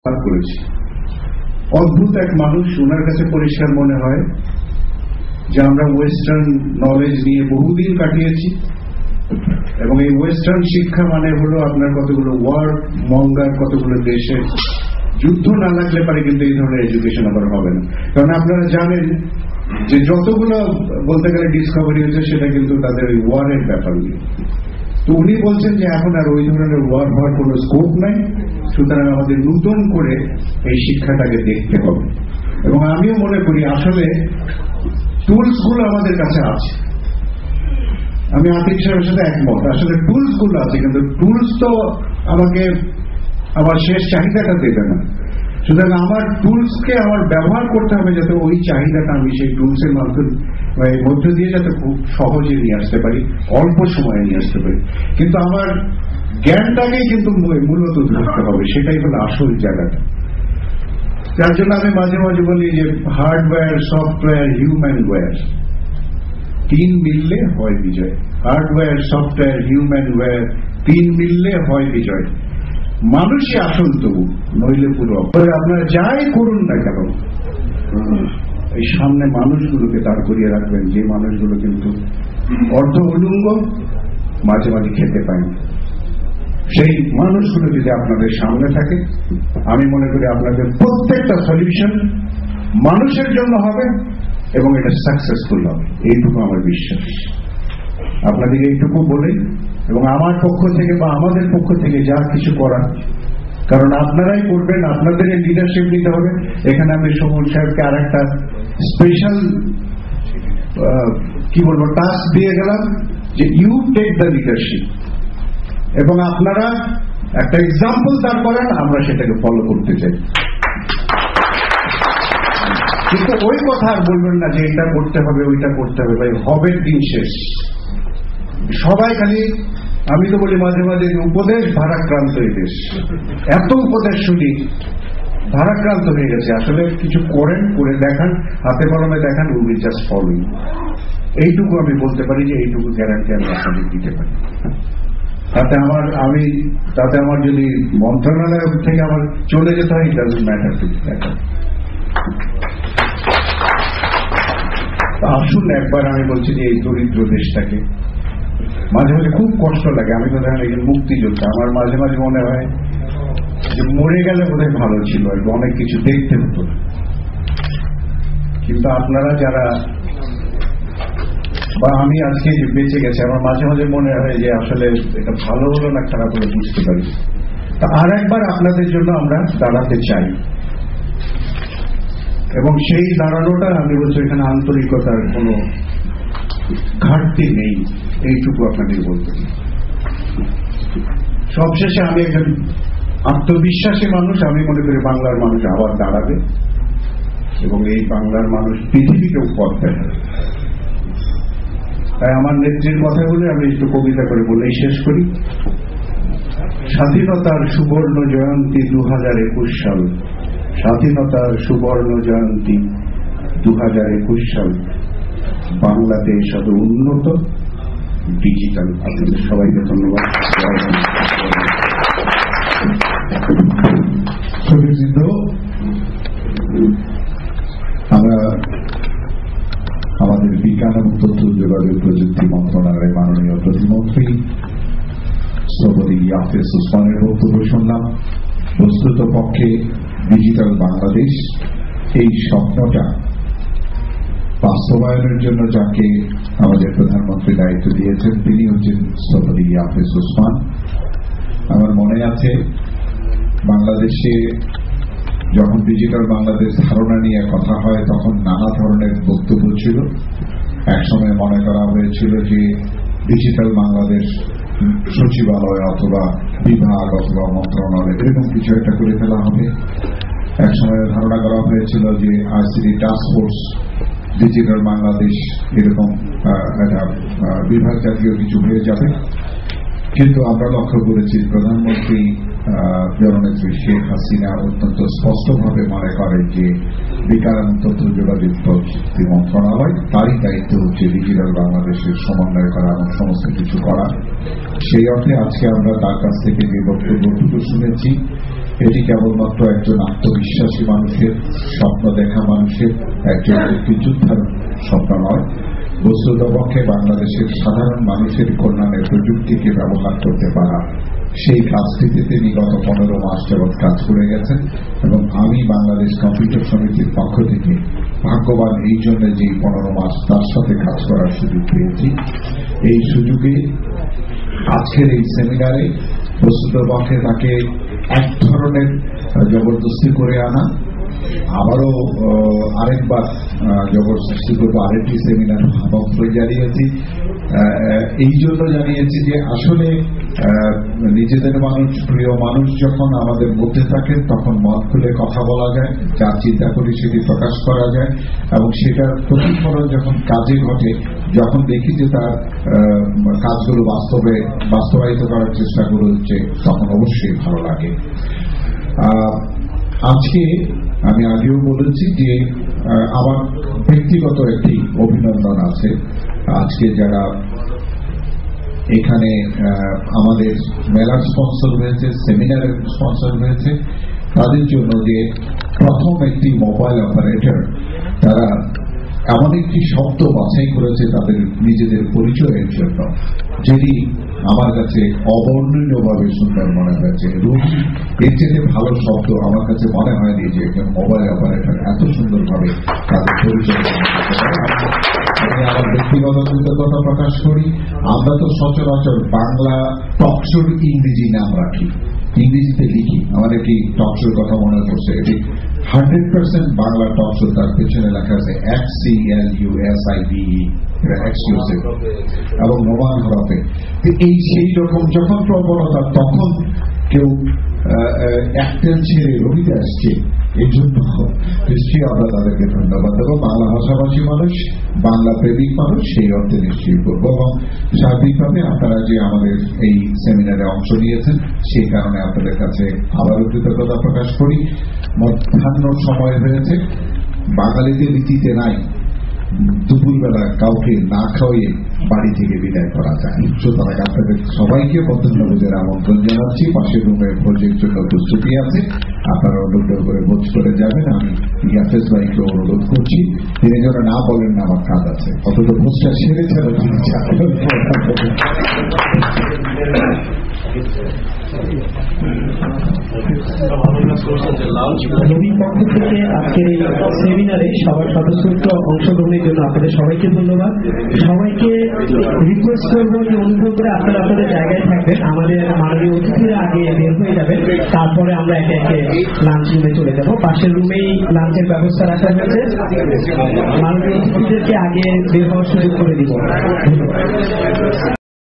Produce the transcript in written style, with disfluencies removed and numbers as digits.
করেছি। অদ্ভুত এক মানুষ, ওনার কাছে পরিষ্কার মনে হয় যে আমরা ওয়েস্টার্ন নলেজ নিয়ে বহুদিন কাটিয়েছি এবং এই ওয়েস্টার্ন শিক্ষা মানে হলো আপনার কতগুলো ওয়ার্ড মঙ্গার কতগুলো দেশে যুদ্ধ না লাগলে পারে কিন্তু এই ধরনের এডুকেশন আবার হবে না। কারণ আপনারা জানেন যে যতগুলো বলতে গেলে ডিসকভারি হয়েছে সেটা কিন্তু তাদের ওই ওয়ারের ব্যাপার নিয়ে। তো উনি বলছেন যে এখন আর ওই ধরনের ওয়ার হওয়ার কোনো স্কোপ নাই, সুতরাং আমাদের নতুন করে এই শিক্ষাটাকে দেখতে হবে। এবং আমিও মনে করি আসলে টুলস গুলো আমাদের কাছে আছে। আমি আতিক সাহেবের সাথে একমত, আসলে টুলস গুলো আছে, কিন্তু টুলস তো আমাকে আমার শেষ চাহিদাটা দেবে না। সুতরাং আমার টুলসকে আমার ব্যবহার করতে হবে যাতে ওই চাহিদাটা আমি সেই টুলসের মধ্য দিয়ে যাতে খুব সহজে নিয়ে আসতে পারি, অল্প সময়ে নিয়ে আসতে পারি। কিন্তু আমার জ্ঞানটাকেই কিন্তু মূলত ধরতে হবে, সেটাই হলো আসল জায়গাটা। যার জন্য আমি মাঝে মাঝে বলি যে হার্ডওয়্যার, সফটওয়্যার, হিউম্যান ওয়্যার, তিন মিললে হয় বিজয়। হার্ডওয়্যার, সফটওয়্যার, হিউম্যান ওয়্যার, তিন মিললে হয় বিজয়। মানুষই আসল তবু, নইলে পুরো। আপনারা যাই করুন না কেন এই সামনে মানুষগুলোকে দাঁড় করিয়ে রাখবেন, যে মানুষগুলো কিন্তু অর্ধ উলঙ্গ, মাঝে মাঝে খেতে পায় না। সেই মানুষগুলো যদি আপনাদের সামনে থাকে, আমি মনে করি আপনাদের প্রত্যেকটা সলিউশন মানুষের জন্য হবে এবং এটা সাকসেসফুল হবে, এইটুকু আমার বিশ্বাস। আপনাদের এইটুকু বলে এবং আমার পক্ষ থেকে বা আমাদের পক্ষ থেকে যা কিছু করা, কারণ আপনারাই করবেন, আপনাদের লিডারশিপ নিতে হবে। এখানে আমি সমুল সাহেবকে আর একটা স্পেশাল কি বলবো টাস্ক দিয়ে গেলাম যে ইউ টেক দ্য লিডারশিপ, এবং আপনারা একটা এক্সাম্পল দাঁড় করেন, আমরা সেটাকে ফলো করতে চাই। কিন্তু ওই কথা আর বলবেন না যে এটা করতে হবে ওইটা করতে হবে, ভাই হবে দিন শেষ। সবাই খালি, আমি তো বলি মাঝে মাঝে উপদেশ ভারাক্রান্ত এই দেশ, এত উপদেশ শুনি ভারাক্রান্ত হয়ে গেছে। আসলে কিছু করেন, করে দেখান, হাতে কলমে দেখান, উই উইল জাস্ট ফলো। এইটুকু আমি বলতে পারি যে এইটুকু গ্যারান্টি আমি আপনাদের দিতে পারি। তাতে আমার যদি মন্ত্রণালয় থেকে আমার চলে যেতে হয়, it doesn't matter to that. আসুন একবার আমি বলছি যে এই দরিদ্র দেশটাকে, মাঝে মাঝে খুব কষ্ট লাগে। আমি তো দেখেন একজন মুক্তিযোদ্ধা, আমার মাঝে মাঝে মনে হয় যে মরে গেলে বোধহয় ভালো ছিল, অনেক কিছু দেখতে হতো। কিন্তু আপনারা যারা বা আমি আজকে যে বেঁচে গেছি, আমার মাঝে মাঝে মনে হয় যে আসলে এটা ভালো হলো না খারাপ হলো বুঝতে পারি। তা আর একবার আপনাদের জন্য আমরা দাঁড়াতে চাই, এবং সেই দাঁড়ানোটা আমি বলছি এখানে আন্তরিকতার কোনো ঘাটতি নেই, এইটুকু আপনাদের বলতে। সবশেষে আমি একজন আত্মবিশ্বাসী মানুষ, আমি মনে করি বাংলার মানুষ আবার দাঁড়াবে এবং এই বাংলার মানুষ পৃথিবীকেও পথ দেখাবে। তাই আমার নেত্রীর কথা বলে আমি একটু কবিতা করে বলেই শেষ করি। স্বাধীনতার সুবর্ণ জয়ন্তী 2021 সাল, স্বাধীনতার সুবর্ণ জয়ন্তী 2021 সাল, বাংলাদেশ আরো উন্নত, ডিজিটাল। আপনাদের সবাইকে ধন্যবাদ। আমরা আমাদের বিজ্ঞান এবং তথ্য যোগাযোগ প্রযুক্তি মন্ত্রণালয়ের মাননীয় প্রতিমন্ত্রী শ্রীমতী ইয়াফেস ওসমানের বক্তব্য শুনলাম। বস্তুত পক্ষে ডিজিটাল বাংলাদেশ এই স্বপ্নটা বাস্তবায়নের জন্য যাকে আমাদের প্রধানমন্ত্রী দায়িত্ব দিয়েছেন তিনি হচ্ছেন শ্রীমতী ইয়াফেস ওসমান। আমার মনে আছে বাংলাদেশে যখন ডিজিটাল বাংলাদেশ ধারণা নিয়ে কথা হয় তখন নানা ধরনের বক্তব্য ছিল। একসময় মনে করা হয়েছিল যে ডিজিটাল বাংলাদেশ সচিবালয় অথবা বিভাগ অথবা মন্ত্রণালয় এরকম কিছু একটা করে ফেলা হবে। একসময় ধারণা করা হয়েছিল যে আইসিটি টাস্কফোর্স ডিজিটাল বাংলাদেশ এরকম একটা বিভাগ জাতীয় কিছু হয়ে যাবে। কিন্তু আমরা লক্ষ্য করেছি প্রধানমন্ত্রী জননেত্রী শেখ হাসিনা অত্যন্ত স্পষ্টভাবে মনে করেন যে বিজ্ঞান এবং তথ্য যোগাযোগ প্রযুক্তি মন্ত্রণালয় তারই দায়িত্ব হচ্ছে ডিজিটাল বাংলাদেশের সমন্বয় করা এবং সমস্ত কিছু করা। সেই অর্থে আজকে আমরা তার কাছ থেকে যে বক্তব্যটুকু শুনেছি এটি কেবলমাত্র একজন আত্মবিশ্বাসী মানুষের, স্বপ্ন দেখা মানুষের, একজন মুক্তিযোদ্ধার স্বপ্ন নয়। বস্তুতপক্ষে বাংলাদেশের সাধারণ মানুষের কল্যাণে প্রযুক্তিকে ব্যবহার করতে পারা, সেই কাজটিতে তিনি গত 15 মাস যাবৎ কাজ করে গেছেন। এবং আমি বাংলাদেশ কম্পিউটার সমিতির পক্ষ থেকে ভাগ্যবান এই জন্য যে 15 মাস তার সাথে কাজ করার সুযোগ পেয়েছি। এই সুযোগে আজকের এই সেমিনারে বস্তুতপক্ষে তাকে এক ধরনের জবরদস্তি করে আনা, আবারও আরেকবার জবরদস্তি করবো, আরেকটি সেমিনার বক্তব্য জানিয়েছি। এই জন্য জানিয়েছি যে আসলে নিজেদের মানুষ, প্রিয় মানুষ যখন আমাদের মধ্যে থাকেন তখন মন খুলে কথা বলা যায়, যা চিন্তা করি সেটি প্রকাশ করা যায়, এবং সেটার প্রতিফলন যখন কাজে ঘটে, যখন দেখি যে তার কাজগুলো বাস্তবায়িত করার চেষ্টাগুলো হচ্ছে, তখন অবশ্যই ভালো লাগে। আজকে আমি আগেও বলেছি যে আমার ব্যক্তিগত একটি অভিনন্দন আছে। আজকে যারা এখানে আমাদের মেলার স্পন্সর হয়েছে, সেমিনারের স্পন্সর হয়েছে, তাদের জন্য যে প্রথম একটি মোবাইল অপারেটর তারা এমন একটি শব্দ বাছাই করেছে তাদের নিজেদের পরিচয়ের জন্য, যেটি আমার কাছে অবর্ণনীয়ভাবে সুন্দর মনে হয়েছে। রুহি, এর চেয়ে ভালো শব্দ আমার কাছে মনে হয়নি যে একজন মোবাইল অপারেটর এত সুন্দরভাবে তাদের পরিচয়। আমি আমার ব্যক্তিগত কৃতজ্ঞতা প্রকাশ করি। আমরা তো সচরাচর বাংলা টকশোর ইংরেজি নাম রাখি, ইংরেজিতে লিখি। আমার একটি টকশোর কথা মনে পড়ছে, এটি 100% বাংলা টকশো, তার পেছনে লেখা আছে XCLUSIVE, এক্সক্লুসিভ এবং রোমান হরফে। এই সেই রকম যখন প্রবণতা, তখন কেউ অ্যাক্টেল ছেড়ে রবিতে আসছে, এই জন্য নিশ্চয়ই আমরা তাদেরকে ধন্যবাদ দেবো। বাংলা ভাষাভাষী মানুষ, বাংলা প্রেমিক মানুষ, সেই অর্থে নিশ্চয়ই করব। এবং সার্বিকভাবে আপনারা যে আমাদের এই সেমিনারে অংশ নিয়েছেন, সেই কারণে আপনাদের কাছে আবারও কৃতজ্ঞতা প্রকাশ করি। মধ্যাহ্ন সময় হয়েছে, বাঙালিদের রীতিতে নাই দুপুরবেলা কাউকে না খাওয়িয়ে বাড়ি থেকে বিদায় করা যায়। সুতরাং আপনাদের সবাইকে মধ্যাহ্নভোজের আমন্ত্রণ জানাচ্ছি। পাশের রুমে ভোজের জন্য প্রস্তুতি আছে, আপনারা অনুগ্রহ করে ভোজ করে যাবেন। আমি ইয়াফেজ ভাইকে অনুরোধ করছি, তিনি যেন না বলেন না আমার কাজ আছে, অথচ ভোজটা সেরেছেন রবির পক্ষ থেকে আজকের এই সেমিনারে সবার সদস্যত্ব অংশগ্রহণের জন্য আপনাদের সবাইকে ধন্যবাদ। সবাইকে রিকোয়েস্ট করবো যে অনুগ্রহ করে আপনারা আপনাদের জায়গায় থাকবেন, আমাদের মাননীয় অতিথিরা আগে বের হয়ে যাবেন, তারপরে আমরা একে একে লাঞ্চ রুমে চলে যাব। পাশের রুমেই লাঞ্চের ব্যবস্থা রাখা হয়েছে, মাননীয় অতিথিদেরকে আগে বের হওয়ার সুযোগ করে দিব।